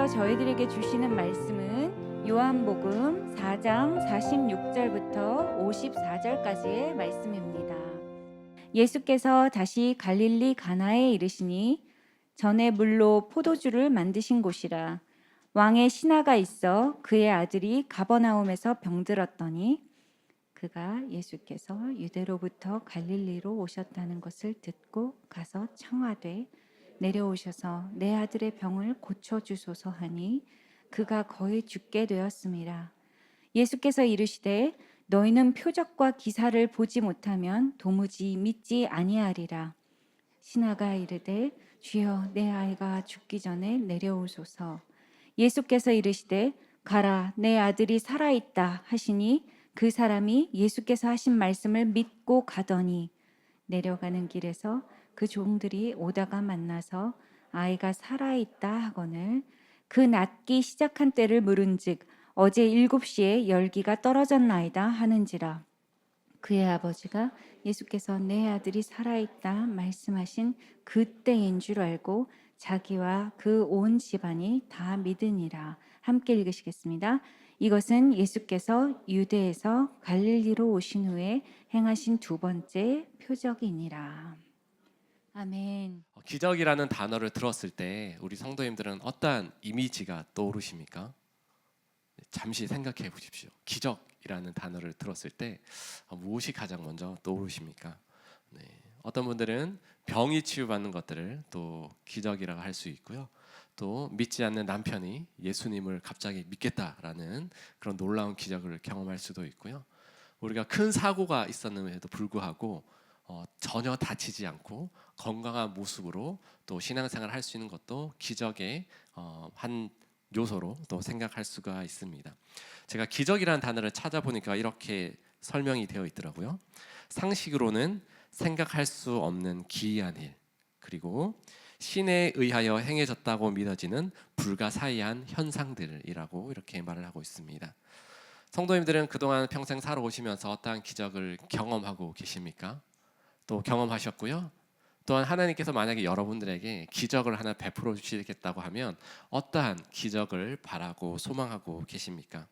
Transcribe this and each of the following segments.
예수님께서 저희들에게 주시는 말씀은 요한복음 4장 46절부터 54절까지의 말씀입니다. 예수께서 다시 갈릴리 가나에 이르시니 전에 물로 포도주를 만드신 곳이라. 왕의 신하가 있어 그의 아들이 가버나움에서 병들었더니 그가 예수께서 유대로부터 갈릴리로 오셨다는 것을 듣고 가서 청하되 내려오셔서 내 아들의 병을 고쳐주소서 하니 그가 거의 죽게 되었음이라. 예수께서 이르시되 너희는 표적과 기사를 보지 못하면 도무지 믿지 아니하리라. 신하가 이르되 주여 내 아이가 죽기 전에 내려오소서. 예수께서 이르시되 가라 내 아들이 살아있다 하시니 그 사람이 예수께서 하신 말씀을 믿고 가더니 내려가는 길에서 그 종들이 오다가 만나서 아이가 살아있다 하거늘 그 낫기 시작한 때를 물은즉 어제 7시에 열기가 떨어졌나이다 하는지라. 그의 아버지가 예수께서 내 아들이 살아있다 말씀하신 그때인 줄 알고 자기와 그 온 집안이 다 믿으니라. 함께 읽으시겠습니다. 이것은 예수께서 유대에서 갈릴리로 오신 후에 행하신 두 번째 표적이니라. 아멘. 기적이라는 단어를 들었을 때 우리 성도님들은 어떠한 이미지가 떠오르십니까? 잠시 생각해 보십시오. 기적이라는 단어를 들었을 때 무엇이 가장 먼저 떠오르십니까? 네. 어떤 분들은 병이 치유받는 것들을 또 기적이라고 할 수 있고요. 또 믿지 않는 남편이 예수님을 갑자기 믿겠다라는 그런 놀라운 기적을 경험할 수도 있고요. 우리가 큰 사고가 있었는데도 불구하고 전혀 다치지 않고 건강한 모습으로 또 신앙생활을 할 수 있는 것도 기적의 한 요소로 또 생각할 수가 있습니다. 제가 기적이라는 단어를 찾아보니까 이렇게 설명이 되어 있더라고요. 상식으로는 생각할 수 없는 기이한 일, 그리고 신에 의하여 행해졌다고 믿어지는 불가사의한 현상들이라고 이렇게 말을 하고 있습니다. 성도님들은 그동안 평생 살아오시면서 어떠한 기적을 경험하고 계십니까? 또 경험하셨고요. 또한 하나님께서 만약에 여러분들에게 기적을 하나 베풀어 주시겠다고 하면 어떠한 기적을 바라고 소망하고 계십니까?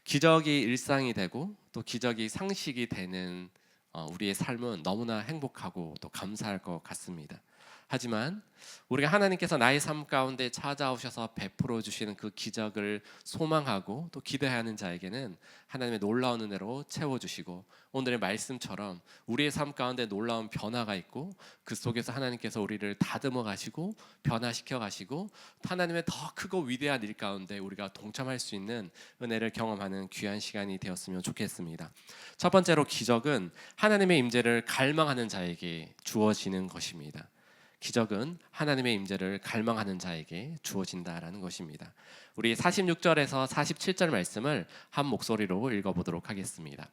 기적이 일상이 되고 또 기적이 상식이 되는 우리의 삶은 너무나 행복하고 또 감사할 것 같습니다. 하지만 우리가 하나님께서 나의 삶 가운데 찾아오셔서 베풀어 주시는 그 기적을 소망하고 또 기대하는 자에게는 하나님의 놀라운 은혜로 채워주시고 오늘의 말씀처럼 우리의 삶 가운데 놀라운 변화가 있고 그 속에서 하나님께서 우리를 다듬어 가시고 변화시켜 가시고 하나님의 더 크고 위대한 일 가운데 우리가 동참할 수 있는 은혜를 경험하는 귀한 시간이 되었으면 좋겠습니다. 첫 번째로 기적은 하나님의 임재를 갈망하는 자에게 주어지는 것입니다. 기적은 하나님의 임재를 갈망하는 자에게 주어진다라는 것입니다. 우리 46절에서 47절 말씀을 한 목소리로 읽어보도록 하겠습니다.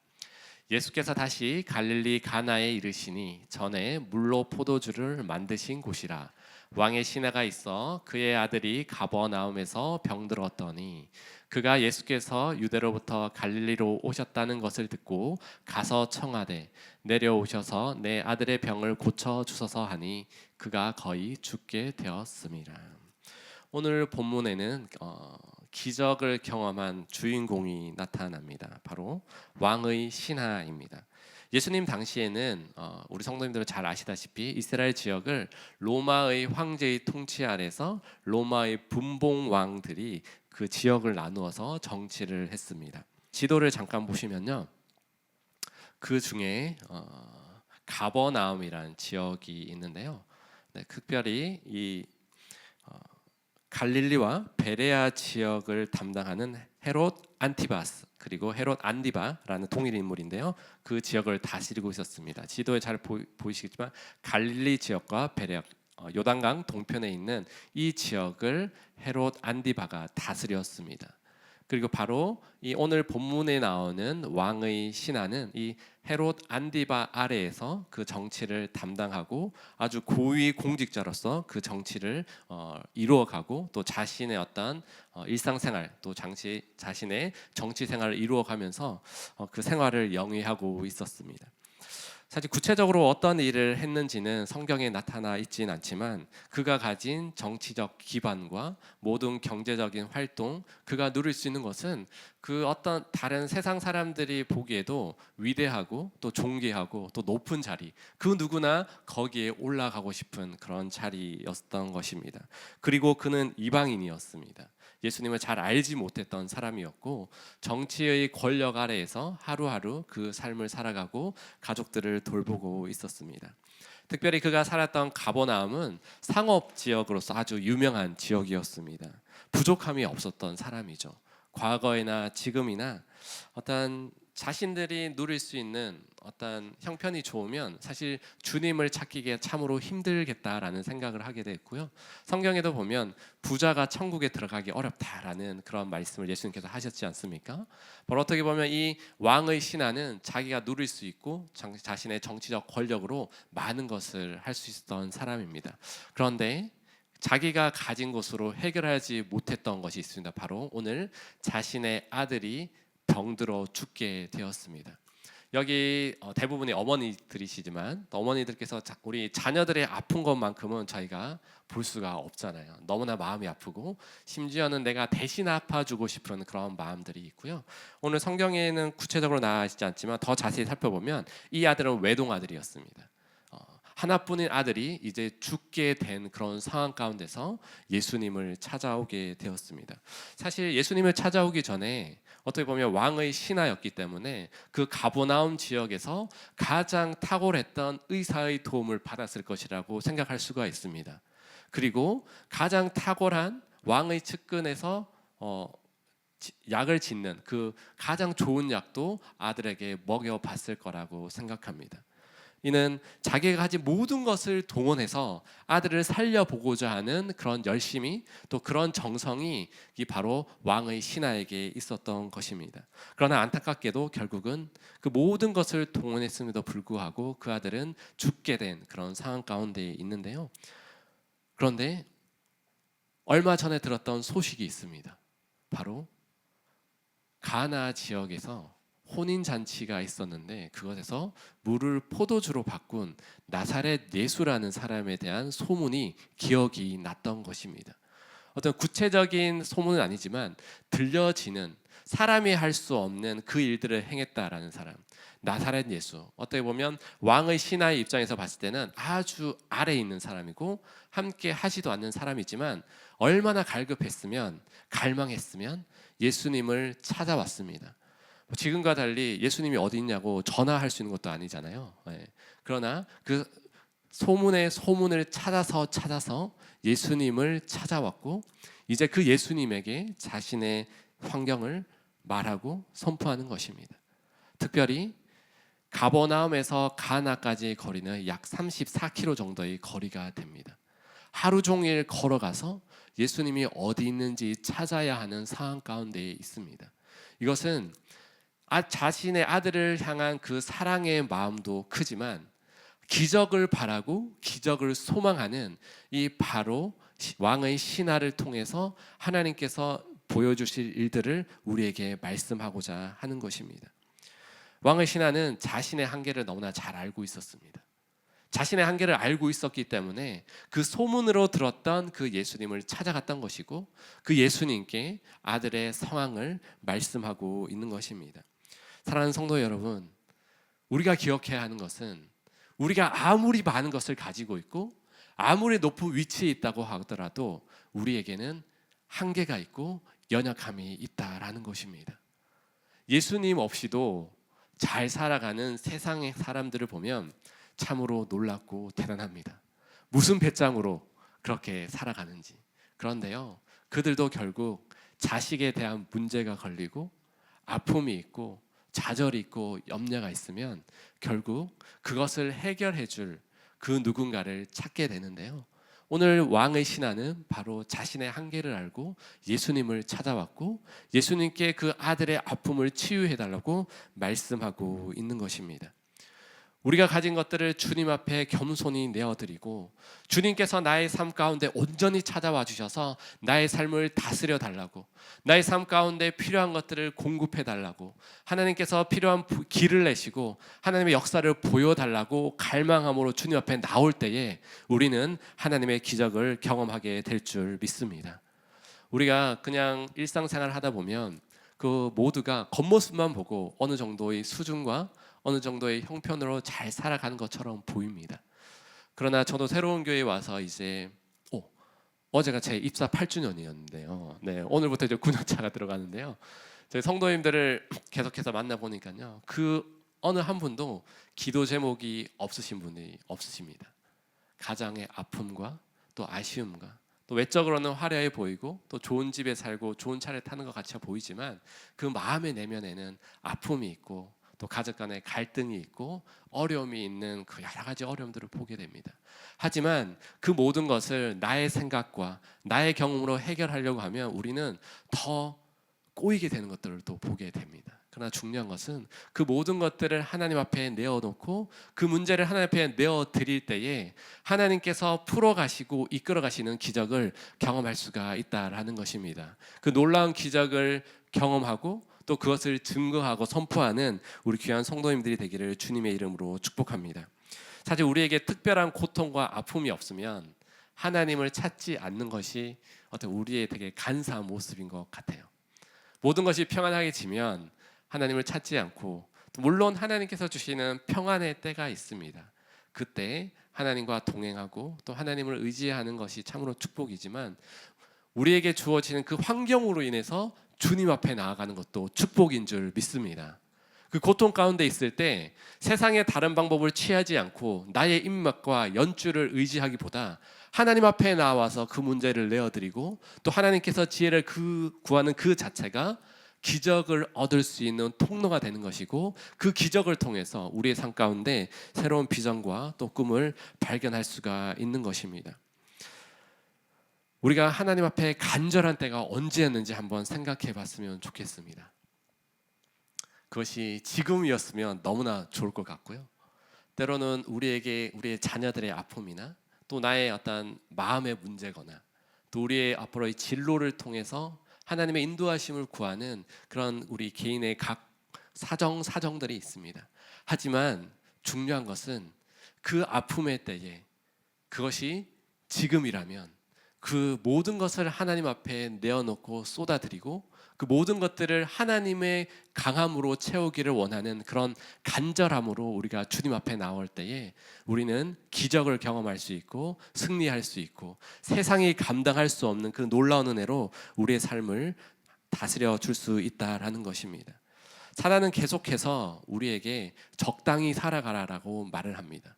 예수께서 다시 갈릴리 가나에 이르시니 전에 물로 포도주를 만드신 곳이라. 왕의 신하가 있어 그의 아들이 가버나움에서 병들었더니 그가 예수께서 유대로부터 갈릴리로 오셨다는 것을 듣고 가서 청하되 내려오셔서 내 아들의 병을 고쳐 주소서 하니 그가 거의 죽게 되었습니다. 오늘 본문에는 기적을 경험한 주인공이 나타납니다. 바로 왕의 신하입니다. 예수님 당시에는 우리 성도님들은 잘 아시다시피 이스라엘 지역을 로마의 황제의 통치 아래서 로마의 분봉 왕들이 그 지역을 나누어서 정치를 했습니다. 지도를 잠깐 보시면요, 그 중에 가버나움이라는 지역이 있는데요. 네, 특별히 이 갈릴리와 베레아 지역을 담당하는 헤롯 안티바스 그리고 헤롯 안디바라는 통일 인물인데요. 그 지역을 다스리고 있었습니다. 지도에 잘 보이시겠지만 갈릴리 지역과 베레아 요단강 동편에 있는 이 지역을 헤롯 안디바가 다스렸습니다. 그리고 바로 이 오늘 본문에 나오는 왕의 신하는 이 헤롯 안디바 아래에서 그 정치를 담당하고 아주 고위 공직자로서 그 정치를 이루어가고 또 자신의 어떤 일상생활 또 자신의 정치 생활을 이루어가면서 그 생활을 영위하고 있었습니다. 사실 구체적으로 어떤 일을 했는지는 성경에 나타나 있진 않지만 그가 가진 정치적 기반과 모든 경제적인 활동, 그가 누릴 수 있는 것은 그 어떤 다른 세상 사람들이 보기에도 위대하고 또 존귀하고 또 높은 자리, 그 누구나 거기에 올라가고 싶은 그런 자리였던 것입니다. 그리고 그는 이방인이었습니다. 예수님을 잘 알지 못했던 사람이었고 정치의 권력 아래에서 하루하루 그 삶을 살아가고 가족들을 돌보고 있었습니다. 특별히 그가 살았던 가버나움은 상업 지역으로서 아주 유명한 지역이었습니다. 부족함이 없었던 사람이죠. 과거이나 지금이나 어떤 자신들이 누릴 수 있는 어떤 형편이 좋으면 사실 주님을 찾기에 참으로 힘들겠다라는 생각을 하게 됐고요. 성경에도 보면 부자가 천국에 들어가기 어렵다라는 그런 말씀을 예수님께서 하셨지 않습니까? 바로 어떻게 보면 이 왕의 신하는 자기가 누릴 수 있고 자신의 정치적 권력으로 많은 것을 할 수 있었던 사람입니다. 그런데 자기가 가진 것으로 해결하지 못했던 것이 있습니다. 바로 오늘 자신의 아들이 병들어 죽게 되었습니다. 여기 대부분이 어머니들이시지만 어머니들께서 우리 자녀들의 아픈 것만큼은 저희가 볼 수가 없잖아요. 너무나 마음이 아프고 심지어는 내가 대신 아파주고 싶은 그런 마음들이 있고요. 오늘 성경에는 구체적으로 나와 있지 않지만 더 자세히 살펴보면 이 아들은 외동 아들이었습니다. 하나뿐인 아들이 이제 죽게 된 그런 상황 가운데서 예수님을 찾아오게 되었습니다. 사실 예수님을 찾아오기 전에 어떻게 보면 왕의 신하였기 때문에 그 가버나움 지역에서 가장 탁월했던 의사의 도움을 받았을 것이라고 생각할 수가 있습니다. 그리고 가장 탁월한 왕의 측근에서 약을 짓는 그 가장 좋은 약도 아들에게 먹여봤을 거라고 생각합니다. 이는 자기가 가진 모든 것을 동원해서 아들을 살려보고자 하는 그런 열심이 또 그런 정성이 바로 왕의 신하에게 있었던 것입니다. 그러나 안타깝게도 결국은 그 모든 것을 동원했음에도 불구하고 그 아들은 죽게 된 그런 상황 가운데 있는데요. 그런데 얼마 전에 들었던 소식이 있습니다. 바로 가나 지역에서 혼인잔치가 있었는데 그것에서 물을 포도주로 바꾼 나사렛 예수라는 사람에 대한 소문이 기억이 났던 것입니다. 어떤 구체적인 소문은 아니지만 들려지는 사람이 할 수 없는 그 일들을 행했다라는 사람, 나사렛 예수. 어떻게 보면 왕의 신하의 입장에서 봤을 때는 아주 아래에 있는 사람이고 함께 하지도 않는 사람이지만 얼마나 갈급했으면 갈망했으면 예수님을 찾아왔습니다. 지금과 달리 예수님이 어디 있냐고 전화할 수 있는 것도 아니잖아요. 그러나 그 소문의 소문을 찾아서 예수님을 찾아왔고 이제 그 예수님에게 자신의 환경을 말하고 선포하는 것입니다. 특별히 가버나움에서 가나까지의 거리는 약 34km 정도의 거리가 됩니다. 하루 종일 걸어가서 예수님이 어디 있는지 찾아야 하는 상황 가운데 있습니다. 이것은 자신의 아들을 향한 그 사랑의 마음도 크지만 기적을 바라고 기적을 소망하는 이 바로 왕의 신하를 통해서 하나님께서 보여주실 일들을 우리에게 말씀하고자 하는 것입니다. 왕의 신하는 자신의 한계를 너무나 잘 알고 있었습니다. 자신의 한계를 알고 있었기 때문에 그 소문으로 들었던 그 예수님을 찾아갔던 것이고 그 예수님께 아들의 상황을 말씀하고 있는 것입니다. 사랑하는 성도 여러분, 우리가 기억해야 하는 것은 우리가 아무리 많은 것을 가지고 있고 아무리 높은 위치에 있다고 하더라도 우리에게는 한계가 있고 연약함이 있다라는 것입니다. 예수님 없이도 잘 살아가는 세상의 사람들을 보면 참으로 놀랍고 대단합니다. 무슨 배짱으로 그렇게 살아가는지. 그런데요, 그들도 결국 자식에 대한 문제가 걸리고 아픔이 있고 좌절이 있고 염려가 있으면 결국 그것을 해결해 줄 그 누군가를 찾게 되는데요. 오늘 왕의 신하는 바로 자신의 한계를 알고 예수님을 찾아왔고 예수님께 그 아들의 아픔을 치유해 달라고 말씀하고 있는 것입니다. 우리가 가진 것들을 주님 앞에 겸손히 내어드리고 주님께서 나의 삶 가운데 온전히 찾아와 주셔서 나의 삶을 다스려 달라고, 나의 삶 가운데 필요한 것들을 공급해 달라고, 하나님께서 필요한 길을 내시고 하나님의 역사를 보여달라고 갈망함으로 주님 앞에 나올 때에 우리는 하나님의 기적을 경험하게 될 줄 믿습니다. 우리가 그냥 일상생활 하다 보면 그 모두가 겉모습만 보고 어느 정도의 수준과 어느 정도의 형편으로 잘 살아가는 것처럼 보입니다. 그러나 저도 새로운 교회에 와서 이제 어제가 제 입사 8주년이었는데요. 네, 오늘부터 이제 9년 차가 들어가는데요. 저희 성도님들을 계속해서 만나 보니까요, 그 어느 한 분도 기도 제목이 없으신 분이 없으십니다. 가장의 아픔과 또 아쉬움과 또 외적으로는 화려해 보이고 또 좋은 집에 살고 좋은 차를 타는 것 같이 보이지만 그 마음의 내면에는 아픔이 있고 또 가족 간의 갈등이 있고 어려움이 있는 그 여러 가지 어려움들을 보게 됩니다. 하지만 그 모든 것을 나의 생각과 나의 경험으로 해결하려고 하면 우리는 더 꼬이게 되는 것들을 또 보게 됩니다. 그러나 중요한 것은 그 모든 것들을 하나님 앞에 내어놓고 그 문제를 하나님 앞에 내어드릴 때에 하나님께서 풀어가시고 이끌어가시는 기적을 경험할 수가 있다라는 것입니다. 그 놀라운 기적을 경험하고 또 그것을 증거하고 선포하는 우리 귀한 성도님들이 되기를 주님의 이름으로 축복합니다. 사실 우리에게 특별한 고통과 아픔이 없으면 하나님을 찾지 않는 것이 어떤 우리의 되게 간사한 모습인 것 같아요. 모든 것이 평안하게 지면 하나님을 찾지 않고, 물론 하나님께서 주시는 평안의 때가 있습니다. 그때 하나님과 동행하고 또 하나님을 의지하는 것이 참으로 축복이지만 우리에게 주어지는 그 환경으로 인해서 주님 앞에 나아가는 것도 축복인 줄 믿습니다. 그 고통 가운데 있을 때 세상의 다른 방법을 취하지 않고 나의 입맛과 연주를 의지하기보다 하나님 앞에 나와서 그 문제를 내어드리고 또 하나님께서 지혜를 구하는 그 자체가 기적을 얻을 수 있는 통로가 되는 것이고, 그 기적을 통해서 우리의 삶 가운데 새로운 비전과 또 꿈을 발견할 수가 있는 것입니다. 우리가 하나님 앞에 간절한 때가 언제였는지 한번 생각해 봤으면 좋겠습니다. 그것이 지금이었으면 너무나 좋을 것 같고요. 때로는 우리에게 우리의 자녀들의 아픔이나 또 나의 어떤 마음의 문제거나 또 우리의 앞으로의 진로를 통해서 하나님의 인도하심을 구하는 그런 우리 개인의 각 사정들이 있습니다. 하지만 중요한 것은 그 아픔의 때에 그것이 지금이라면 그 모든 것을 하나님 앞에 내어놓고 쏟아드리고 그 모든 것들을 하나님의 강함으로 채우기를 원하는 그런 간절함으로 우리가 주님 앞에 나올 때에 우리는 기적을 경험할 수 있고 승리할 수 있고 세상이 감당할 수 없는 그 놀라운 은혜로 우리의 삶을 다스려 줄 수 있다라는 것입니다. 사단은 계속해서 우리에게 적당히 살아가라라고 말을 합니다.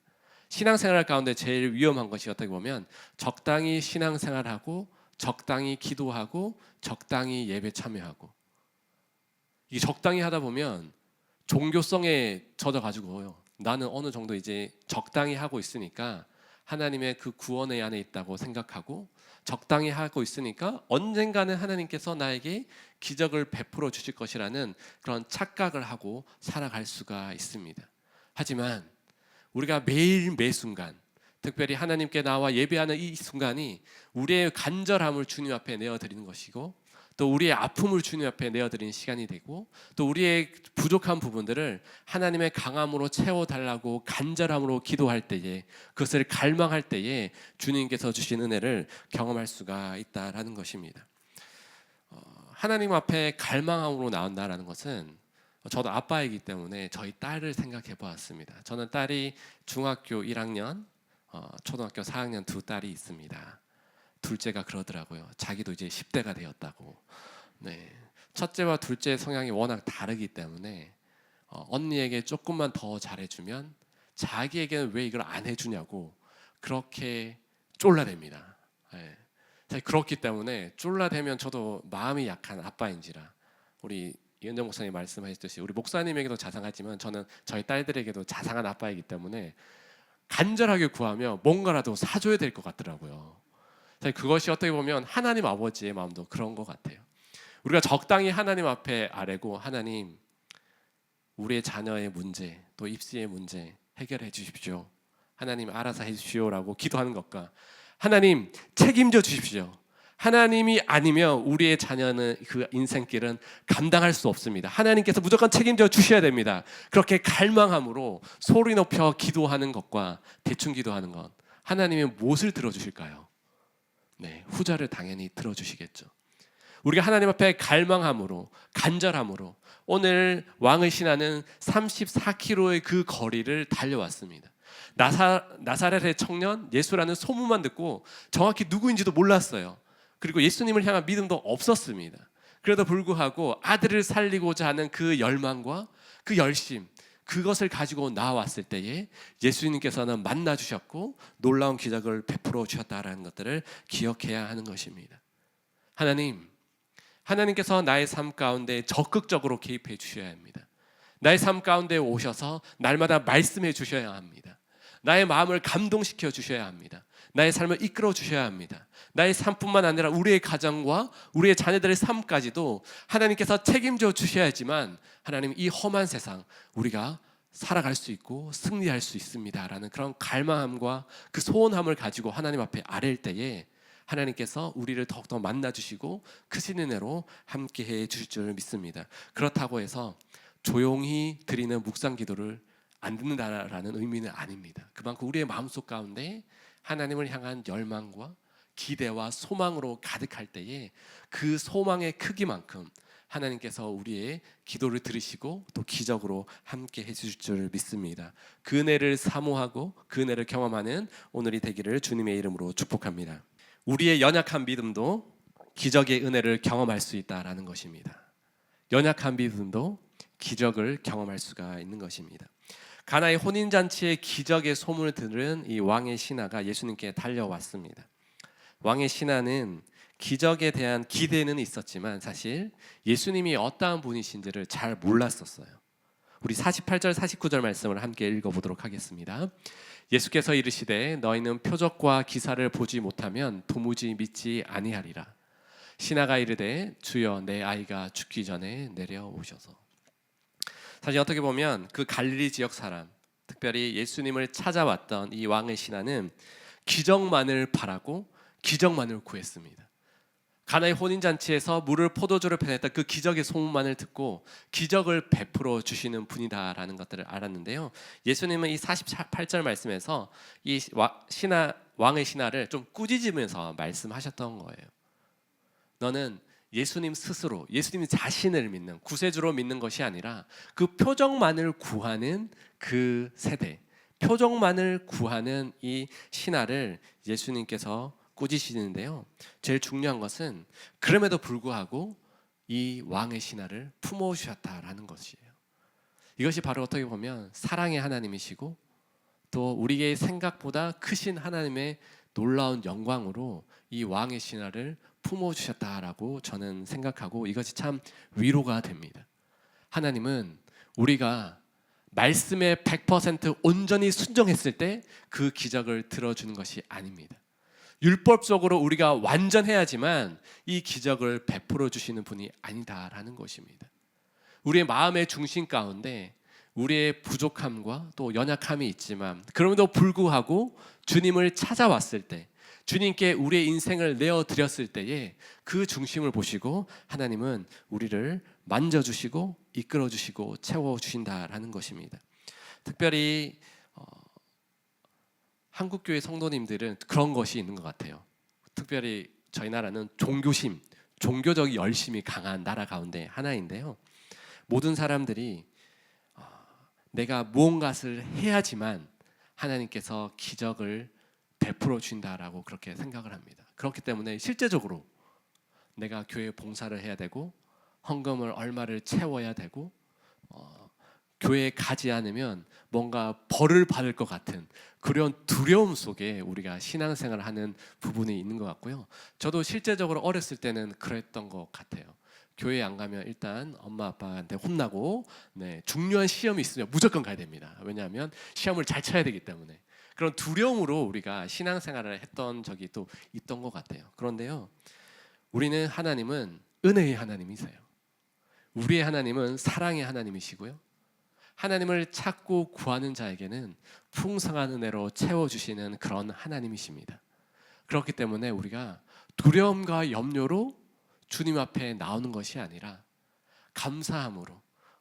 신앙생활 가운데 제일 위험한 것이 어떻게 보면 적당히 신앙생활하고 적당히 기도하고 적당히 예배 참여하고, 이 적당히 하다 보면 종교성에 젖어가지고요, 나는 어느 정도 이제 적당히 하고 있으니까 하나님의 그 구원의 안에 있다고 생각하고 적당히 하고 있으니까 언젠가는 하나님께서 나에게 기적을 베풀어 주실 것이라는 그런 착각을 하고 살아갈 수가 있습니다. 하지만 우리가 매일 매 순간 특별히 하나님께 나와 예배하는 이 순간이 우리의 간절함을 주님 앞에 내어드리는 것이고 또 우리의 아픔을 주님 앞에 내어드리는 시간이 되고 또 우리의 부족한 부분들을 하나님의 강함으로 채워달라고 간절함으로 기도할 때에 그것을 갈망할 때에 주님께서 주신 은혜를 경험할 수가 있다라는 것입니다. 하나님 앞에 갈망함으로 나온다라는 것은, 저도 아빠이기 때문에 저희 딸을 생각해 보았습니다. 저는 딸이 중학교 1학년, 초등학교 4학년 두 딸이 있습니다. 둘째가 그러더라고요. 자기도 이제 10대가 되었다고. 네. 첫째와 둘째 성향이 워낙 다르기 때문에 언니에게 조금만 더 잘해주면 자기에게는 왜 이걸 안 해주냐고 그렇게 쫄라댑니다. 네. 그렇기 때문에 쫄라대면 저도 마음이 약한 아빠인지라, 우리 이은정 목사님 말씀하셨듯이 우리 목사님에게도 자상하지만 저는 저희 딸들에게도 자상한 아빠이기 때문에 간절하게 구하며 뭔가라도 사줘야 될 것 같더라고요. 그것이 어떻게 보면 하나님 아버지의 마음도 그런 것 같아요. 우리가 적당히 하나님 앞에 아뢰고, 하나님 우리의 자녀의 문제 또 입시의 문제 해결해 주십시오. 하나님 알아서 해 주십시오라고 기도하는 것과 하나님 책임져 주십시오. 하나님이 아니면 우리의 자녀는 그 인생길은 감당할 수 없습니다. 하나님께서 무조건 책임져 주셔야 됩니다. 그렇게 갈망함으로 소리 높여 기도하는 것과 대충 기도하는 것, 하나님이 무엇을 들어주실까요? 네, 후자를 당연히 들어주시겠죠. 우리가 하나님 앞에 갈망함으로, 간절함으로 오늘 왕의 신하는 34km의 그 거리를 달려왔습니다. 나사렛의 청년 예수라는 소문만 듣고 정확히 누구인지도 몰랐어요. 그리고 예수님을 향한 믿음도 없었습니다. 그래도 불구하고 아들을 살리고자 하는 그 열망과 그 열심, 그것을 가지고 나왔을 때에 예수님께서는 만나 주셨고 놀라운 기적을 베풀어 주셨다라는 것들을 기억해야 하는 것입니다. 하나님께서 나의 삶 가운데 적극적으로 개입해 주셔야 합니다. 나의 삶 가운데 오셔서 날마다 말씀해 주셔야 합니다. 나의 마음을 감동시켜 주셔야 합니다. 나의 삶을 이끌어 주셔야 합니다. 나의 삶뿐만 아니라 우리의 가정과 우리의 자녀들의 삶까지도 하나님께서 책임져 주셔야지만 하나님 이 험한 세상 우리가 살아갈 수 있고 승리할 수 있습니다라는 그런 갈망함과 그 소원함을 가지고 하나님 앞에 아랠 때에 하나님께서 우리를 더욱더 만나주시고 크신 은혜로 함께해 주실 줄 믿습니다. 그렇다고 해서 조용히 드리는 묵상 기도를 안 듣는다라는 의미는 아닙니다. 그만큼 우리의 마음속 가운데 하나님을 향한 열망과 기대와 소망으로 가득할 때에 그 소망의 크기만큼 하나님께서 우리의 기도를 들으시고 또 기적으로 함께 해주실 줄 믿습니다. 그 은혜를 사모하고 그 은혜를 경험하는 오늘이 되기를 주님의 이름으로 축복합니다. 우리의 연약한 믿음도 기적의 은혜를 경험할 수 있다라는 것입니다. 연약한 믿음도 기적을 경험할 수가 있는 것입니다. 가나의 혼인잔치의 기적의 소문을 들은 이 왕의 신하가 예수님께 달려왔습니다. 왕의 신하는 기적에 대한 기대는 있었지만 사실 예수님이 어떠한 분이신지를 잘 몰랐었어요. 우리 48절 49절 말씀을 함께 읽어보도록 하겠습니다. 예수께서 이르시되 너희는 표적과 기사를 보지 못하면 도무지 믿지 아니하리라. 신하가 이르되 주여 내 아이가 죽기 전에 내려오셔서. 사실 어떻게 보면 그 갈릴리 지역 사람, 특별히 예수님을 찾아왔던 이 왕의 신하는 기적만을 바라고 기적만을 구했습니다. 가나의 혼인잔치에서 물을 포도주로 변했던 그 기적의 소문만을 듣고 기적을 베풀어 주시는 분이다라는 것들을 알았는데요. 예수님은 이 48절 말씀에서 이 왕의 신하를 좀 꾸짖으면서 말씀하셨던 거예요. 너는 예수님 스스로, 예수님 자신을 믿는 구세주로 믿는 것이 아니라 그 표적만을 구하는 그 세대, 표적만을 구하는 이 신하를 예수님께서 꾸짖으시는데요. 제일 중요한 것은 그럼에도 불구하고 이 왕의 신하를 품어주셨다라는 것이에요. 이것이 바로 어떻게 보면 사랑의 하나님이시고 또 우리의 생각보다 크신 하나님의 놀라운 영광으로 이 왕의 신하를 품어주셨다라고 저는 생각하고 이것이 참 위로가 됩니다. 하나님은 우리가 말씀에 100% 온전히 순종했을 때 그 기적을 들어주는 것이 아닙니다. 율법적으로 우리가 완전해야지만 이 기적을 베풀어 주시는 분이 아니다라는 것입니다. 우리의 마음의 중심 가운데 우리의 부족함과 또 연약함이 있지만 그럼에도 불구하고 주님을 찾아왔을 때 주님께 우리의 인생을 내어드렸을 때에 그 중심을 보시고 하나님은 우리를 만져주시고 이끌어주시고 채워주신다라는 것입니다. 특별히 한국교회 성도님들은 그런 것이 있는 것 같아요. 특별히 저희 나라는 종교심, 종교적 열심이 강한 나라 가운데 하나인데요. 모든 사람들이 내가 무언가를 해야지만 하나님께서 기적을 베풀어 주신다라고 그렇게 생각을 합니다. 그렇기 때문에 실제적으로 내가 교회 봉사를 해야 되고 헌금을 얼마를 채워야 되고 교회에 가지 않으면 뭔가 벌을 받을 것 같은 그런 두려움 속에 우리가 신앙생활을 하는 부분이 있는 것 같고요. 저도 실제적으로 어렸을 때는 그랬던 것 같아요. 교회 안 가면 일단 엄마 아빠한테 혼나고 중요한 시험이 있으면 무조건 가야 됩니다. 왜냐하면 시험을 잘 쳐야 되기 때문에 그런 두려움으로 우리가 신앙생활을 했던 적이 또 있던 것 같아요. 그런데요, 우리는 하나님은 은혜의 하나님이세요. 우리의 하나님은 사랑의 하나님이시고요. 하나님을 찾고 구하는 자에게는 풍성한 은혜로 채워주시는 그런 하나님이십니다. 그렇기 때문에 우리가 두려움과 염려로 주님 앞에 나오는 것이 아니라 감사함으로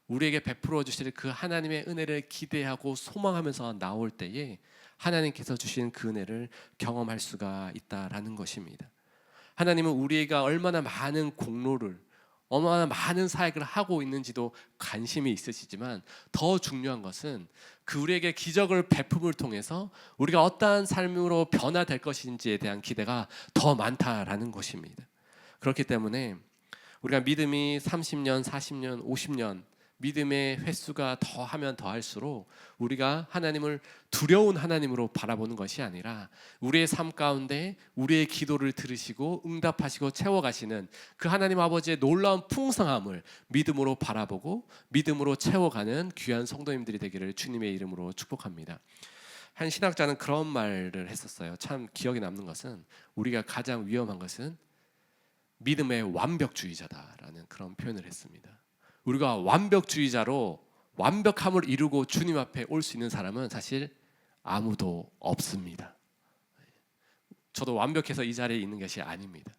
우리에게 베풀어 주실 그 하나님의 은혜를 기대하고 소망하면서 나올 때에 하나님께서 주신 그 은혜를 경험할 수가 있다라는 것입니다. 하나님은 우리가 얼마나 많은 공로를, 얼마나 많은 사역을 하고 있는지도 관심이 있으시지만 더 중요한 것은 그 우리에게 기적을 베품을 통해서 우리가 어떠한 삶으로 변화될 것인지에 대한 기대가 더 많다라는 것입니다. 그렇기 때문에 우리가 믿음이 30년, 40년, 50년 믿음의 횟수가 더하면 더할수록 우리가 하나님을 두려운 하나님으로 바라보는 것이 아니라 우리의 삶 가운데 우리의 기도를 들으시고 응답하시고 채워가시는 그 하나님 아버지의 놀라운 풍성함을 믿음으로 바라보고 믿음으로 채워가는 귀한 성도님들이 되기를 주님의 이름으로 축복합니다. 한 신학자는 그런 말을 했었어요. 참 기억에 남는 것은 우리가 가장 위험한 것은 믿음의 완벽주의자다라는 그런 표현을 했습니다. 우리가 완벽주의자로 완벽함을 이루고 주님 앞에 올 수 있는 사람은 사실 아무도 없습니다. 저도 완벽해서 이 자리에 있는 것이 아닙니다.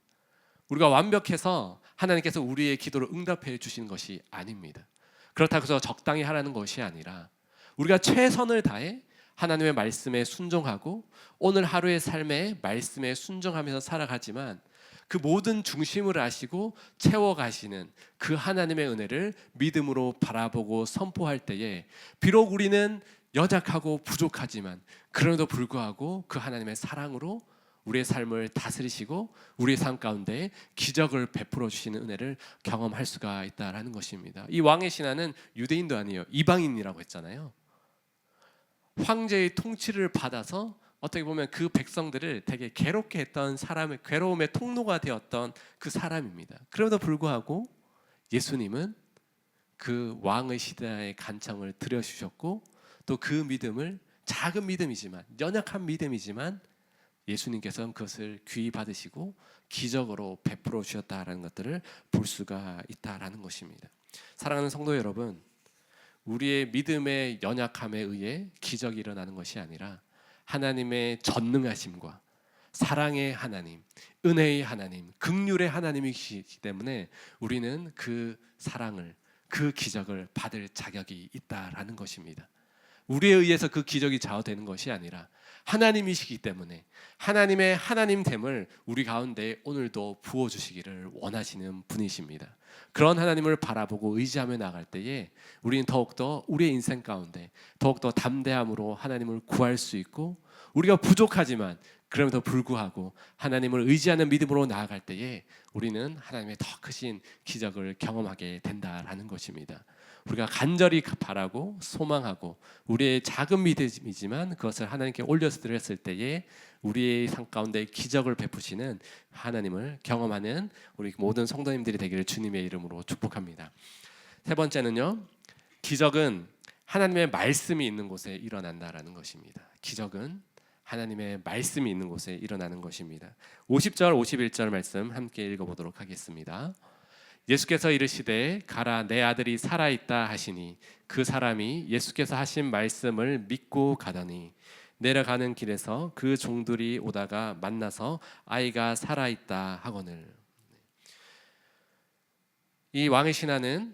우리가 완벽해서 하나님께서 우리의 기도를 응답해 주시는 것이 아닙니다. 그렇다고 해서 적당히 하라는 것이 아니라 우리가 최선을 다해 하나님의 말씀에 순종하고 오늘 하루의 삶에 말씀에 순종하면서 살아가지만 그 모든 중심을 아시고 채워가시는 그 하나님의 은혜를 믿음으로 바라보고 선포할 때에 비록 우리는 연약하고 부족하지만 그럼에도 불구하고 그 하나님의 사랑으로 우리의 삶을 다스리시고 우리의 삶 가운데 기적을 베풀어 주시는 은혜를 경험할 수가 있다라는 것입니다. 이 왕의 신하는 유대인도 아니에요. 이방인이라고 했잖아요. 황제의 통치를 받아서 어떻게 보면 그 백성들을 되게 괴롭게 했던 사람의 괴로움의 통로가 되었던 그 사람입니다. 그럼에도 불구하고 예수님은 그 왕의 시대의 간청을 들여주셨고 또 그 믿음을 작은 믿음이지만 연약한 믿음이지만 예수님께서는 그것을 귀히 받으시고 기적으로 베풀어 주셨다라는 것들을 볼 수가 있다라는 것입니다. 사랑하는 성도 여러분, 우리의 믿음의 연약함에 의해 기적이 일어나는 것이 아니라 하나님의 전능하심과 사랑의 하나님, 은혜의 하나님, 긍휼의 하나님이시기 때문에 우리는 그 사랑을, 그 기적을 받을 자격이 있다라는 것입니다. 우리에 의해서 그 기적이 좌우되는 것이 아니라 하나님이시기 때문에 하나님의 하나님됨을 우리 가운데 오늘도 부어주시기를 원하시는 분이십니다. 그런 하나님을 바라보고 의지하며 나갈 때에 우리는 더욱더 우리의 인생 가운데 더욱더 담대함으로 하나님을 구할 수 있고 우리가 부족하지만 그럼에도 불구하고 하나님을 의지하는 믿음으로 나아갈 때에 우리는 하나님의 더 크신 기적을 경험하게 된다라는 것입니다. 우리가 간절히 바라고 소망하고 우리의 작은 믿음이지만 그것을 하나님께 올려드렸을 때에 우리의 삶 가운데 기적을 베푸시는 하나님을 경험하는 우리 모든 성도님들이 되기를 주님의 이름으로 축복합니다. 세 번째는요, 기적은 하나님의 말씀이 있는 곳에 일어난다라는 것입니다. 기적은 하나님의 말씀이 있는 곳에 일어나는 것입니다. 50절 51절 말씀 함께 읽어보도록 하겠습니다. 예수께서 이르시되 가라 내 아들이 살아있다 하시니 그 사람이 예수께서 하신 말씀을 믿고 가더니 내려가는 길에서 그 종들이 오다가 만나서 아이가 살아있다 하거늘. 이 왕의 신하는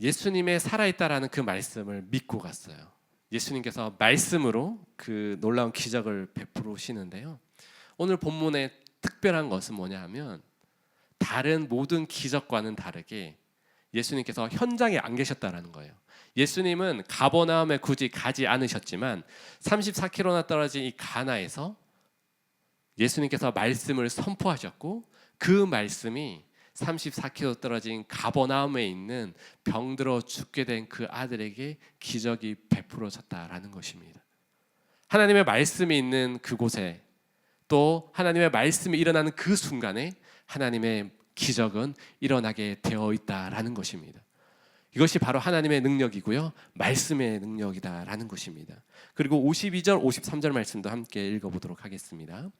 예수님의 살아있다라는 그 말씀을 믿고 갔어요. 예수님께서 말씀으로 그 놀라운 기적을 베푸시는데요. 오늘 본문의 특별한 것은 뭐냐 하면 다른 모든 기적과는 다르게 예수님께서 현장에 안 계셨다라는 거예요. 예수님은 가버나움에 굳이 가지 않으셨지만 34km나 떨어진 이 가나에서 예수님께서 말씀을 선포하셨고 그 말씀이 34km 떨어진 가버나움에 있는 병들어 죽게 된 그 아들에게 기적이 베풀어졌다라는 것입니다. 하나님의 말씀이 있는 그곳에 또 하나님의 말씀이 일어나는 그 순간에 하나님의 기적은 일어나게 되어 있다라는 것입니다. 이것이 바로 하나님의 능력이고요, 말씀의 능력이다라는 것입니다. 그리고 52절 53절 말씀도 함께 읽어보도록 하겠습니다.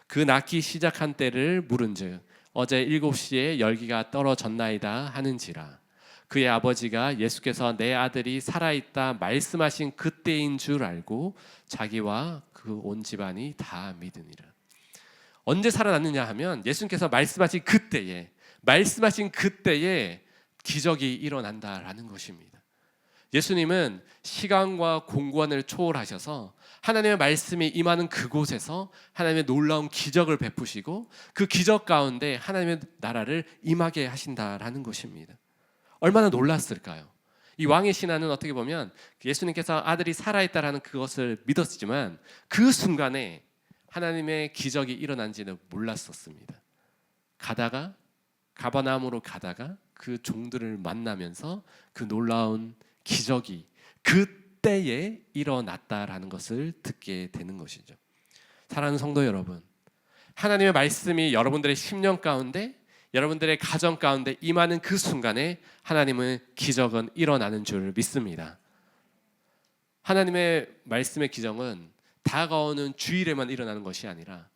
그 낳기 시작한 때를 물은즉 어제 7시에 열기가 떨어졌나이다 하는지라 그의 아버지가 예수께서 내 아들이 살아있다 말씀하신 그때인 줄 알고 자기와 그 온 집안이 다 믿으니라. 언제 살아났느냐 하면 예수님께서 말씀하신 그때에 기적이 일어난다라는 것입니다. 예수님은 시간과 공간을 초월하셔서 하나님의 말씀이 임하는 그곳에서 하나님의 놀라운 기적을 베푸시고 그 기적 가운데 하나님의 나라를 임하게 하신다라는 것입니다. 얼마나 놀랐을까요? 이 왕의 신하는 어떻게 보면 예수님께서 아들이 살아있다라는 그것을 믿었지만 그 순간에 하나님의 기적이 일어난지는 몰랐었습니다. 가버나움으로 가다가 그 종들을 만나면서 그 놀라운 기적이 그때에 일어났다라는 것을 듣게 되는 것이죠. 사랑하는 성도 여러분, 하나님의 말씀이 여러분들의 심령 가운데, 여러분들의 가정 가운데 임하는 그 순간에 하나님은 기적은 일어나는 줄 믿습니다. 하나님의 말씀의 기적은 다가오는 주일에만 일어나는 것이 아니라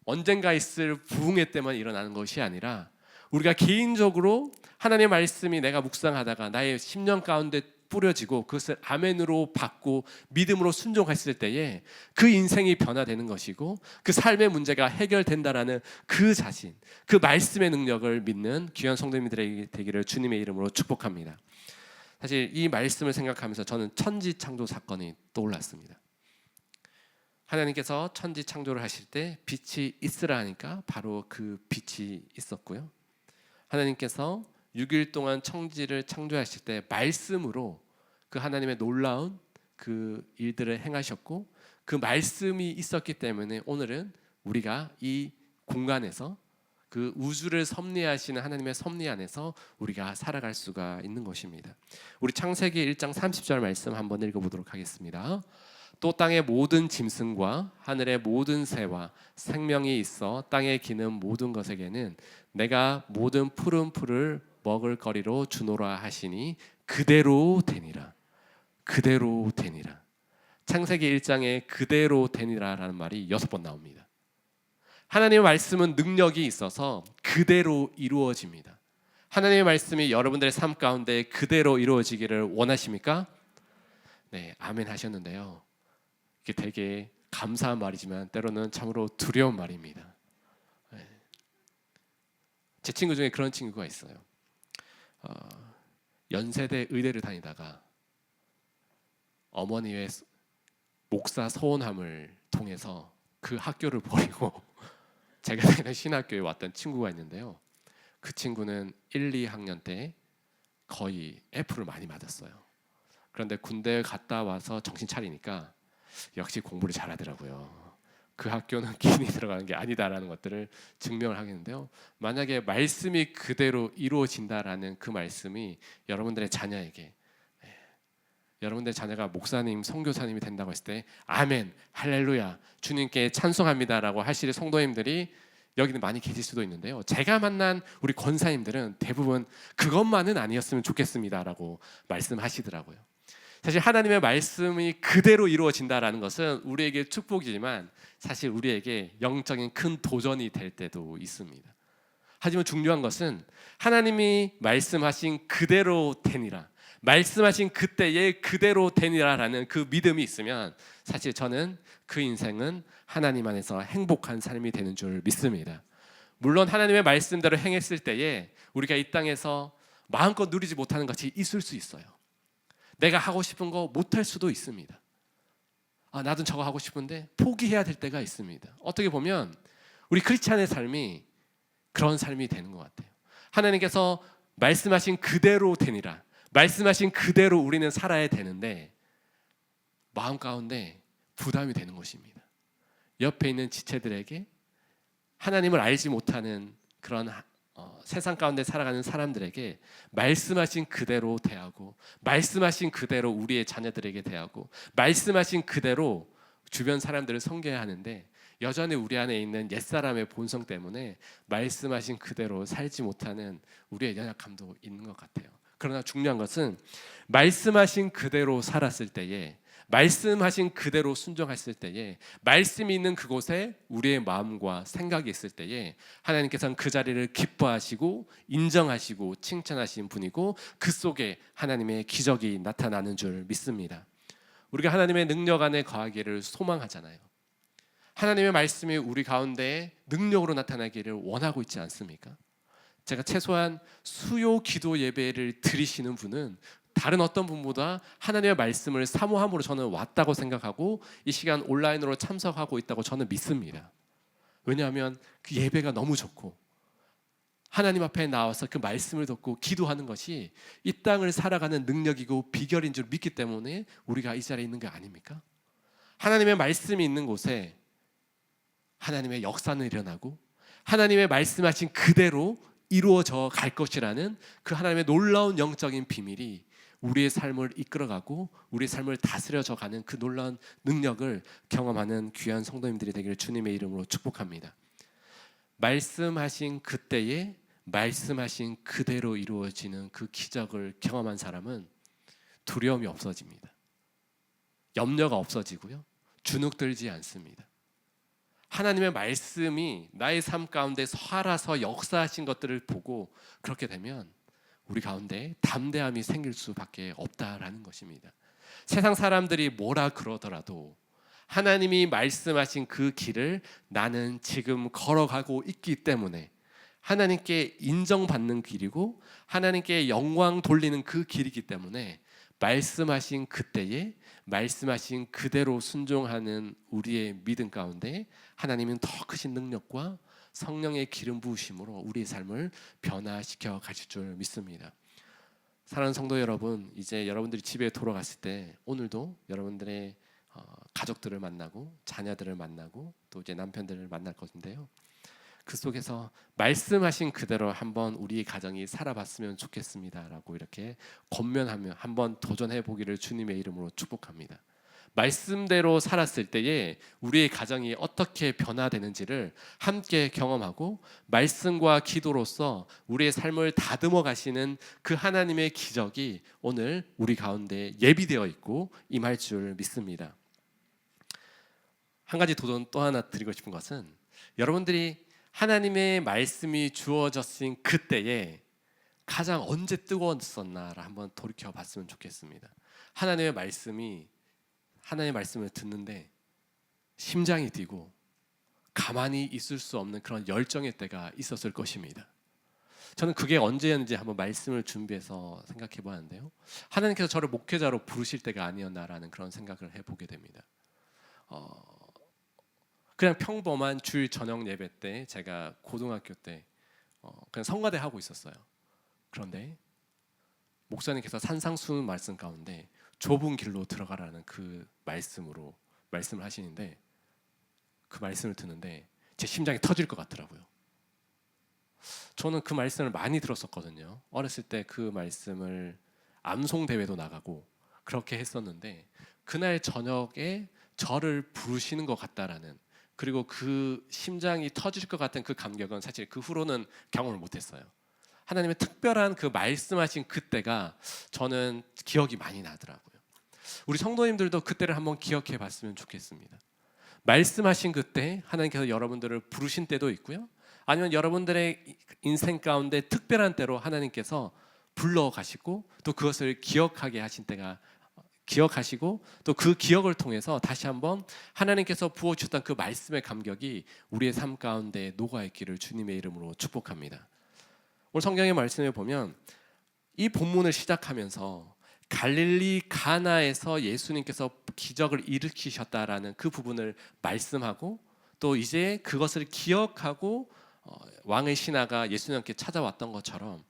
언젠가 있을 부흥회 때만 일어나는 것이 아니라 우리가 개인적으로 하나님의 말씀이 내가 묵상하다가 나의 심령 가운데 뿌려지고 그것을 아멘으로 받고 믿음으로 순종했을 때에 그 인생이 변화되는 것이고 그 삶의 문제가 해결된다라는 그 자신, 그 말씀의 능력을 믿는 귀한 성도님들에게 되기를 주님의 이름으로 축복합니다. 사실 이 말씀을 생각하면서 저는 천지 창조 사건이 떠올랐습니다. 하나님께서 천지 창조를 하실 때 빛이 있으라 하니까 바로 그 빛이 있었고요. 하나님께서 6일 동안 천지를 창조하실 때 말씀으로 그 하나님의 놀라운 그 일들을 행하셨고 그 말씀이 있었기 때문에 오늘은 우리가 이 공간에서 그 우주를 섭리하시는 하나님의 섭리 안에서 우리가 살아갈 수가 있는 것입니다. 우리 창세기 1장 30절 말씀 한번 읽어보도록 하겠습니다. 또 땅의 모든 짐승과 하늘의 모든 새와 생명이 있어 땅에 기는 모든 것에게는 내가 모든 푸른 풀을 먹을 거리로 주노라 하시니 그대로 되니라. 그대로 되니라. 창세기 1장에 그대로 되니라라는 말이 6번 나옵니다. 하나님의 말씀은 능력이 있어서 그대로 이루어집니다. 하나님의 말씀이 여러분들의 삶 가운데 그대로 이루어지기를 원하십니까? 네, 아멘 하셨는데요. 이게 되게 감사한 말이지만 때로는 참으로 두려운 말입니다. 네. 제 친구 중에 그런 친구가 있어요. 연세대 의대를 다니다가 어머니의 목사 서원함을 통해서 그 학교를 버리고 제가 다니는 신학교에 왔던 친구가 있는데요. 그 친구는 1, 2학년 때 거의 F를 많이 맞았어요. 그런데 군대 갔다 와서 정신 차리니까 역시 공부를 잘하더라고요. 그 학교는 기인이 들어가는 게 아니다라는 것들을 증명을 하겠는데요. 만약에 말씀이 그대로 이루어진다라는 그 말씀이 여러분들의 자녀에게, 여러분들의 자녀가 목사님, 선교사님이 된다고 했을 때 아멘, 할렐루야, 주님께 찬송합니다라고 하실 성도님들이 여기는 많이 계실 수도 있는데요. 제가 만난 우리 권사님들은 대부분 그것만은 아니었으면 좋겠습니다라고 말씀하시더라고요. 사실 하나님의 말씀이 그대로 이루어진다라는 것은 우리에게 축복이지만 사실 우리에게 영적인 큰 도전이 될 때도 있습니다. 하지만 중요한 것은 하나님이 말씀하신 그대로 되니라, 말씀하신 그때에 그대로 되니라라는 그 믿음이 있으면 사실 저는 그 인생은 하나님 안에서 행복한 삶이 되는 줄 믿습니다. 물론 하나님의 말씀대로 행했을 때에 우리가 이 땅에서 마음껏 누리지 못하는 것이 있을 수 있어요. 내가 하고 싶은 거 못할 수도 있습니다. 나도 저거 하고 싶은데 포기해야 될 때가 있습니다. 어떻게 보면 우리 크리스찬의 삶이 그런 삶이 되는 것 같아요. 하나님께서 말씀하신 그대로 되니라, 말씀하신 그대로 우리는 살아야 되는데 마음 가운데 부담이 되는 것입니다. 옆에 있는 지체들에게 하나님을 알지 못하는 그런 세상 가운데 살아가는 사람들에게 말씀하신 그대로 대하고, 말씀하신 그대로 우리의 자녀들에게 대하고, 말씀하신 그대로 주변 사람들을 섬겨야 하는데 여전히 우리 안에 있는 옛사람의 본성 때문에 말씀하신 그대로 살지 못하는 우리의 연약함도 있는 것 같아요. 그러나 중요한 것은 말씀하신 그대로 살았을 때에, 말씀하신 그대로 순종했을 때에, 말씀이 있는 그곳에 우리의 마음과 생각이 있을 때에 하나님께서는 그 자리를 기뻐하시고 인정하시고 칭찬하신 분이고, 그 속에 하나님의 기적이 나타나는 줄 믿습니다. 우리가 하나님의 능력 안에 거하기를 소망하잖아요. 하나님의 말씀이 우리 가운데 능력으로 나타나기를 원하고 있지 않습니까? 제가 최소한 수요 기도 예배를 드리시는 분은 다른 어떤 분보다 하나님의 말씀을 사모함으로 저는 왔다고 생각하고 이 시간 온라인으로 참석하고 있다고 저는 믿습니다. 왜냐하면 그 예배가 너무 좋고 하나님 앞에 나와서 그 말씀을 듣고 기도하는 것이 이 땅을 살아가는 능력이고 비결인 줄 믿기 때문에 우리가 이 자리에 있는 게 아닙니까? 하나님의 말씀이 있는 곳에 하나님의 역사는 일어나고 하나님의 말씀하신 그대로 이루어져 갈 것이라는 그 하나님의 놀라운 영적인 비밀이 우리의 삶을 이끌어가고 우리의 삶을 다스려져 가는 그 놀라운 능력을 경험하는 귀한 성도님들이 되기를 주님의 이름으로 축복합니다. 말씀하신 그때에 말씀하신 그대로 이루어지는 그 기적을 경험한 사람은 두려움이 없어집니다. 염려가 없어지고요, 주눅들지 않습니다. 하나님의 말씀이 나의 삶 가운데 살아서 역사하신 것들을 보고 그렇게 되면 우리 가운데 담대함이 생길 수밖에 없다라는 것입니다. 세상 사람들이 뭐라 그러더라도 하나님이 말씀하신 그 길을 나는 지금 걸어가고 있기 때문에 하나님께 인정받는 길이고 하나님께 영광 돌리는 그 길이기 때문에 말씀하신 그때에 말씀하신 그대로 순종하는 우리의 믿음 가운데 하나님은 더 크신 능력과 성령의 기름 부으심으로 우리의 삶을 변화시켜 가실 줄 믿습니다. 사랑하는 성도 여러분, 이제 여러분들이 집에 돌아갔을 때 오늘도 여러분들의 가족들을 만나고 자녀들을 만나고 또 이제 남편들을 만날 것인데요, 그 속에서 말씀하신 그대로 한번 우리 가정이 살아봤으면 좋겠습니다라고 이렇게 권면하며 한번 도전해 보기를 주님의 이름으로 축복합니다. 말씀대로 살았을 때에 우리의 가정이 어떻게 변화되는지를 함께 경험하고 말씀과 기도로서 우리의 삶을 다듬어 가시는 그 하나님의 기적이 오늘 우리 가운데 예비되어 있고 임할 줄 믿습니다. 한 가지 도전 또 하나 드리고 싶은 것은, 여러분들이 하나님의 말씀이 주어졌은 그때에 가장 언제 뜨거웠었나를 한번 돌이켜 봤으면 좋겠습니다. 하나님의 말씀을 듣는데 심장이 뛰고 가만히 있을 수 없는 그런 열정의 때가 있었을 것입니다. 저는 그게 언제였는지 한번 말씀을 준비해서 생각해 보았는데요, 하나님께서 저를 목회자로 부르실 때가 아니었나라는 그런 생각을 해보게 됩니다. 그냥 평범한 주일 저녁 예배 때, 제가 고등학교 때 그냥 성가대 하고 있었어요. 그런데 목사님께서 산상수훈 말씀 가운데 좁은 길로 들어가라는 그 말씀으로 말씀을 하시는데, 그 말씀을 듣는데 제 심장이 터질 것 같더라고요. 저는 그 말씀을 많이 들었었거든요. 어렸을 때 그 말씀을 암송 대회도 나가고 그렇게 했었는데, 그날 저녁에 저를 부르시는 것 같다라는, 그리고 그 심장이 터질 것 같은 그 감격은 사실 그 후로는 경험을 못했어요. 하나님의 특별한 그 말씀하신 그때가 저는 기억이 많이 나더라고요. 우리 성도님들도 그때를 한번 기억해 봤으면 좋겠습니다. 말씀하신 그때 하나님께서 여러분들을 부르신 때도 있고요, 아니면 여러분들의 인생 가운데 특별한 때로 하나님께서 불러가시고 또 그것을 기억하게 하신 때가 기억하시고 또 그 기억을 통해서 다시 한번 하나님께서 부어주셨던 그 말씀의 감격이 우리의 삶 가운데 녹아있기를 주님의 이름으로 축복합니다. 오늘 성경의 말씀에 보면 이 본문을 시작하면서 갈릴리 가나에서 예수님께서 기적을 일으키셨다라는 그 부분을 말씀하고, 또 이제 그것을 기억하고 왕의 신하가 예수님께 찾아왔던 것처럼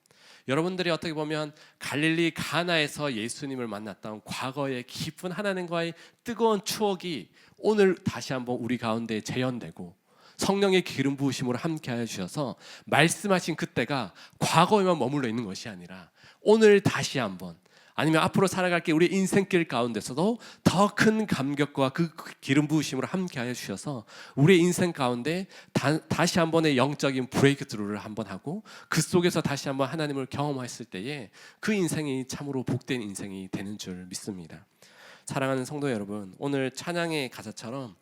여러분들이 어떻게 보면 갈릴리 가나에서 예수님을 만났던 과거의 깊은 하나님과의 뜨거운 추억이 오늘 다시 한번 우리 가운데 재현되고 성령의 기름 부으심으로 함께하여 주셔서 말씀하신 그때가 과거에만 머물러 있는 것이 아니라 오늘 다시 한번, 아니면 앞으로 살아갈게 우리 인생길 가운데서도 더 큰 감격과 그 기름 부으심으로 함께하여 주셔서 우리 인생 가운데 다시 한 번의 영적인 브레이크 스루를 한번 하고 그 속에서 다시 한번 하나님을 경험했을 때에 그 인생이 참으로 복된 인생이 되는 줄 믿습니다. 사랑하는 성도 여러분, 오늘 찬양의 가사처럼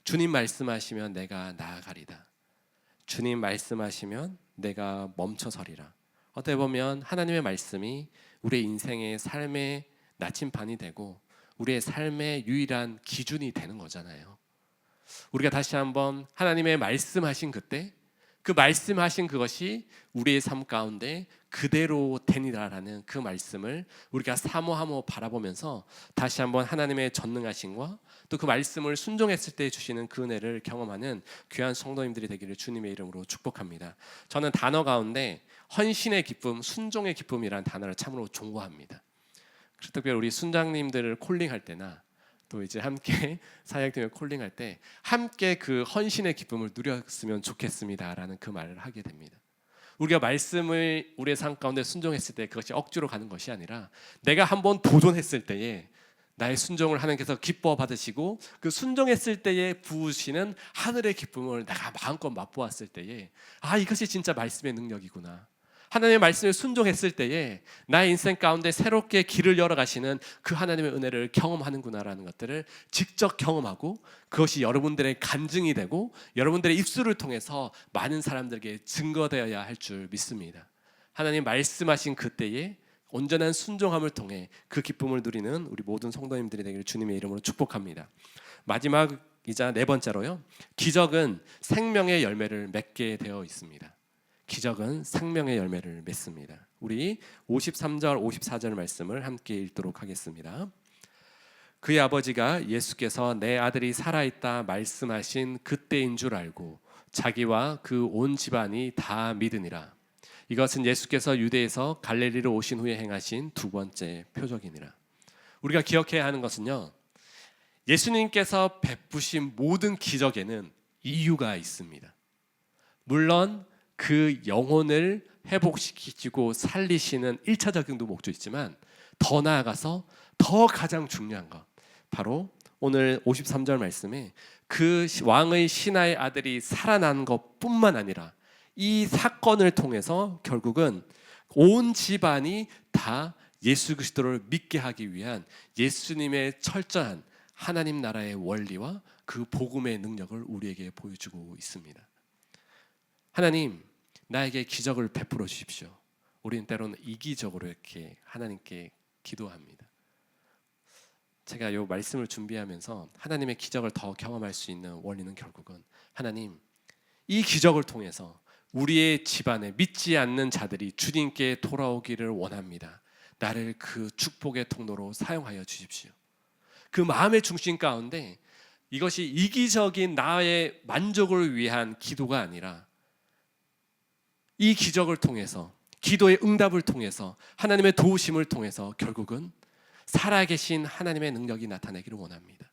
주님 말씀하시면 내가 나아가리다. 주님 말씀하시면 내가 멈춰서리라. 어떻게 보면 하나님의 말씀이 우리의 인생의 삶의 나침반이 되고 우리의 삶의 유일한 기준이 되는 거잖아요. 우리가 다시 한번 하나님의 말씀하신 그때 그 말씀하신 그것이 우리의 삶 가운데 그대로 되니라라는 그 말씀을 우리가 사모하며 바라보면서 다시 한번 하나님의 전능하심과 또 그 말씀을 순종했을 때 주시는 그 은혜를 경험하는 귀한 성도님들이 되기를 주님의 이름으로 축복합니다. 저는 단어 가운데 헌신의 기쁨, 순종의 기쁨이라는 단어를 참으로 존경합니다. 특별히 우리 순장님들을 콜링할 때나 또 이제 함께 사역팀을 콜링할 때 함께 그 헌신의 기쁨을 누렸으면 좋겠습니다라는 그 말을 하게 됩니다. 우리가 말씀을 우리의 삶 가운데 순종했을 때 그것이 억지로 가는 것이 아니라 내가 한번 도전했을 때에 나의 순종을 하나님께서 기뻐 받으시고 그 순종했을 때에 부으시는 하늘의 기쁨을 내가 마음껏 맛보았을 때에 이것이 진짜 말씀의 능력이구나. 하나님의 말씀에 순종했을 때에 나의 인생 가운데 새롭게 길을 열어가시는 그 하나님의 은혜를 경험하는구나라는 것들을 직접 경험하고 그것이 여러분들의 간증이 되고 여러분들의 입술을 통해서 많은 사람들에게 증거되어야 할 줄 믿습니다. 하나님 말씀하신 그때에 온전한 순종함을 통해 그 기쁨을 누리는 우리 모든 성도님들이 되기를 주님의 이름으로 축복합니다. 마지막이자 네 번째로요, 기적은 생명의 열매를 맺게 되어 있습니다. 기적은 생명의 열매를 맺습니다. 우리 53절 54절 말씀을 함께 읽도록 하겠습니다. 그의 아버지가 예수께서 내 아들이 살아있다 말씀하신 그때인 줄 알고 자기와 그 온 집안이 다 믿으니라. 이것은 예수께서 유대에서 갈릴리로 오신 후에 행하신 두 번째 표적이니라. 우리가 기억해야 하는 것은요, 예수님께서 베푸신 모든 기적에는 이유가 있습니다. 물론 그 영혼을 회복시키고 살리시는 1차적인 목적도 있지만 더 나아가서 더 가장 중요한 것, 바로 오늘 53절 말씀에 그 왕의 신하의 아들이 살아난 것뿐만 아니라 이 사건을 통해서 결국은 온 집안이 다 예수 그리스도를 믿게 하기 위한 예수님의 철저한 하나님 나라의 원리와 그 복음의 능력을 우리에게 보여주고 있습니다. 하나님, 나에게 기적을 베풀어 주십시오. 우리는 때로는 이기적으로 이렇게 하나님께 기도합니다. 제가 이 말씀을 준비하면서 하나님의 기적을 더 경험할 수 있는 원리는 결국은 하나님, 이 기적을 통해서 우리의 집안에 믿지 않는 자들이 주님께 돌아오기를 원합니다. 나를 그 축복의 통로로 사용하여 주십시오. 그 마음의 중심 가운데 이것이 이기적인 나의 만족을 위한 기도가 아니라 이 기적을 통해서, 기도의 응답을 통해서, 하나님의 도우심을 통해서 결국은 살아계신 하나님의 능력이 나타나기를 원합니다.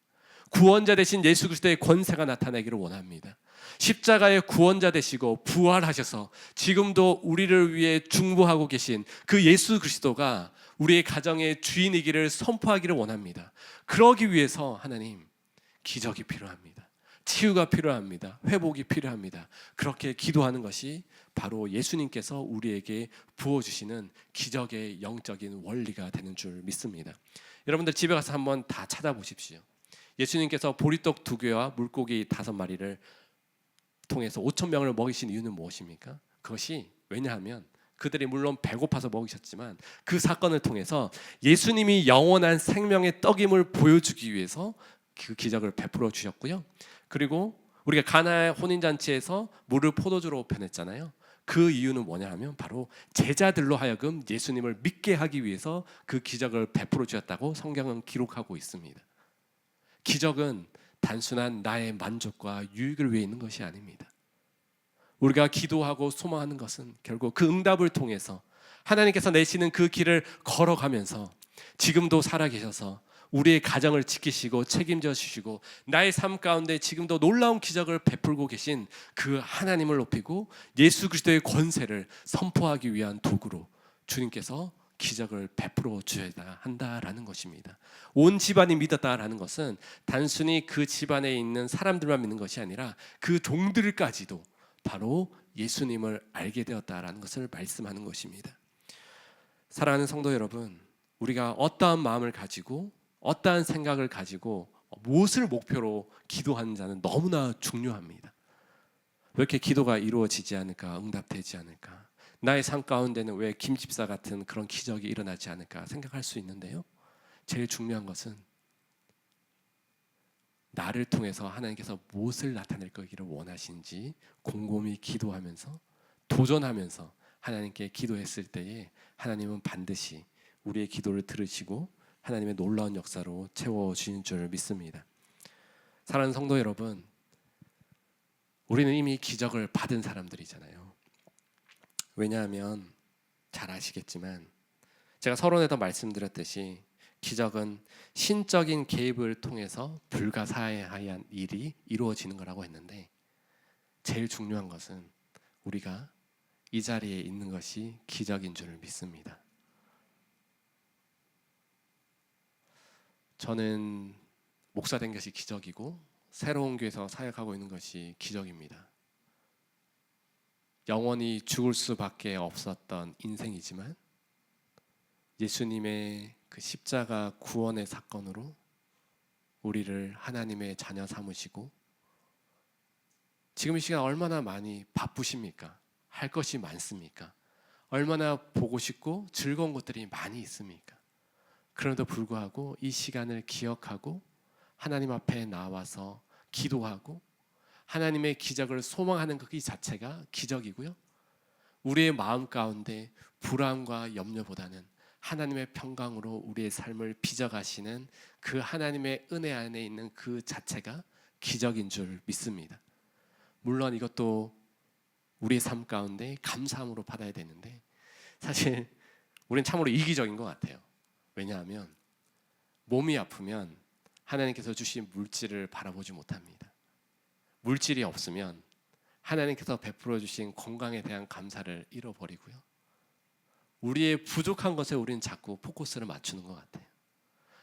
구원자 되신 예수 그리스도의 권세가 나타나기를 원합니다. 십자가의 구원자 되시고 부활하셔서 지금도 우리를 위해 중보하고 계신 그 예수 그리스도가 우리의 가정의 주인이기를 선포하기를 원합니다. 그러기 위해서 하나님, 기적이 필요합니다. 치유가 필요합니다. 회복이 필요합니다. 그렇게 기도하는 것이 바로 예수님께서 우리에게 부어주시는 기적의 영적인 원리가 되는 줄 믿습니다. 여러분들 집에 가서 한번 다 찾아보십시오. 예수님께서 보리떡 2개와 물고기 5마리를 통해서 5,000명을 먹이신 이유는 무엇입니까? 그것이 왜냐하면 그들이 물론 배고파서 먹이셨지만 그 사건을 통해서 예수님이 영원한 생명의 떡임을 보여주기 위해서 그 기적을 베풀어 주셨고요. 그리고 우리가 가나의 혼인잔치에서 물을 포도주로 변했잖아요. 그 이유는 뭐냐 하면 바로 제자들로 하여금 예수님을 믿게 하기 위해서 그 기적을 베풀어 주셨다고 성경은 기록하고 있습니다. 기적은 단순한 나의 만족과 유익을 위해 있는 것이 아닙니다. 우리가 기도하고 소망하는 것은 결국 그 응답을 통해서 하나님께서 내시는 그 길을 걸어가면서 지금도 살아계셔서 우리의 가정을 지키시고 책임져 주시고 나의 삶 가운데 지금도 놀라운 기적을 베풀고 계신 그 하나님을 높이고 예수 그리스도의 권세를 선포하기 위한 도구로 주님께서 기적을 베풀어 주어야 한다라는 것입니다. 온 집안이 믿었다라는 것은 단순히 그 집안에 있는 사람들만 믿는 것이 아니라 그 종들까지도 바로 예수님을 알게 되었다라는 것을 말씀하는 것입니다. 사랑하는 성도 여러분, 우리가 어떠한 마음을 가지고 어떠한 생각을 가지고 무엇을 목표로 기도하는 자는 너무나 중요합니다. 왜 이렇게 기도가 이루어지지 않을까? 응답되지 않을까? 나의 삶 가운데는 왜 김집사 같은 그런 기적이 일어나지 않을까 생각할 수 있는데요. 제일 중요한 것은 나를 통해서 하나님께서 무엇을 나타낼 거기를 원하시는지 곰곰이 기도하면서 도전하면서 하나님께 기도했을 때에 하나님은 반드시 우리의 기도를 들으시고 하나님의 놀라운 역사로 채워주신 줄 믿습니다. 사랑하는 성도 여러분, 우리는 이미 기적을 받은 사람들이잖아요. 왜냐하면 잘 아시겠지만 제가 서론에도 말씀드렸듯이 기적은 신적인 개입을 통해서 불가사의한 일이 이루어지는 거라고 했는데 제일 중요한 것은 우리가 이 자리에 있는 것이 기적인 줄 믿습니다. 저는 목사 된 것이 기적이고 새로운 교회에서 사역하고 있는 것이 기적입니다. 영원히 죽을 수밖에 없었던 인생이지만 예수님의 그 십자가 구원의 사건으로 우리를 하나님의 자녀 삼으시고 지금 이 시간 얼마나 많이 바쁘십니까? 할 것이 많습니까? 얼마나 보고 싶고 즐거운 것들이 많이 있습니까? 그럼에도 불구하고 이 시간을 기억하고 하나님 앞에 나와서 기도하고 하나님의 기적을 소망하는 그 자체가 기적이고요. 우리의 마음 가운데 불안과 염려보다는 하나님의 평강으로 우리의 삶을 빚어가시는 그 하나님의 은혜 안에 있는 그 자체가 기적인 줄 믿습니다. 물론 이것도 우리의 삶 가운데 감사함으로 받아야 되는데 사실 우리는 참으로 이기적인 것 같아요. 왜냐하면 몸이 아프면 하나님께서 주신 물질을 바라보지 못합니다. 물질이 없으면 하나님께서 베풀어 주신 건강에 대한 감사를 잃어버리고요. 우리의 부족한 것에 우리는 자꾸 포커스를 맞추는 것 같아요.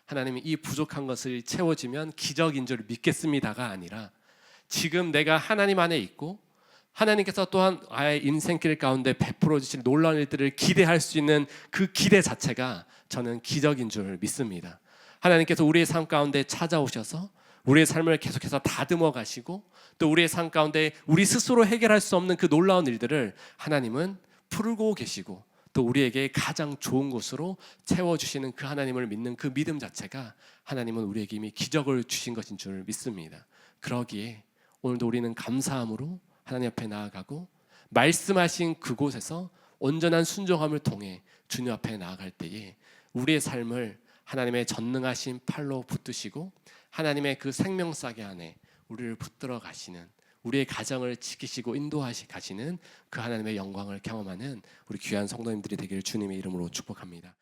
하나님이 이 부족한 것을 채워지면 기적인 줄 믿겠습니다가 아니라 지금 내가 하나님 안에 있고 하나님께서 또한 아예 인생길 가운데 베풀어 주실 놀라운 일들을 기대할 수 있는 그 기대 자체가 저는 기적인 줄 믿습니다. 하나님께서 우리의 삶 가운데 찾아오셔서 우리의 삶을 계속해서 다듬어 가시고 또 우리의 삶 가운데 우리 스스로 해결할 수 없는 그 놀라운 일들을 하나님은 풀고 계시고 또 우리에게 가장 좋은 곳으로 채워주시는 그 하나님을 믿는 그 믿음 자체가 하나님은 우리에게 이미 기적을 주신 것인 줄 믿습니다. 그러기에 오늘도 우리는 감사함으로 하나님 앞에 나아가고 말씀하신 그곳에서 온전한 순종함을 통해 주님 앞에 나아갈 때에 우리의 삶을 하나님의 전능하신 팔로 붙드시고 하나님의 그 생명싸개 안에 우리를 붙들어 가시는 우리의 가정을 지키시고 인도하시 가시는 그 하나님의 영광을 경험하는 우리 귀한 성도님들이 되기를 주님의 이름으로 축복합니다.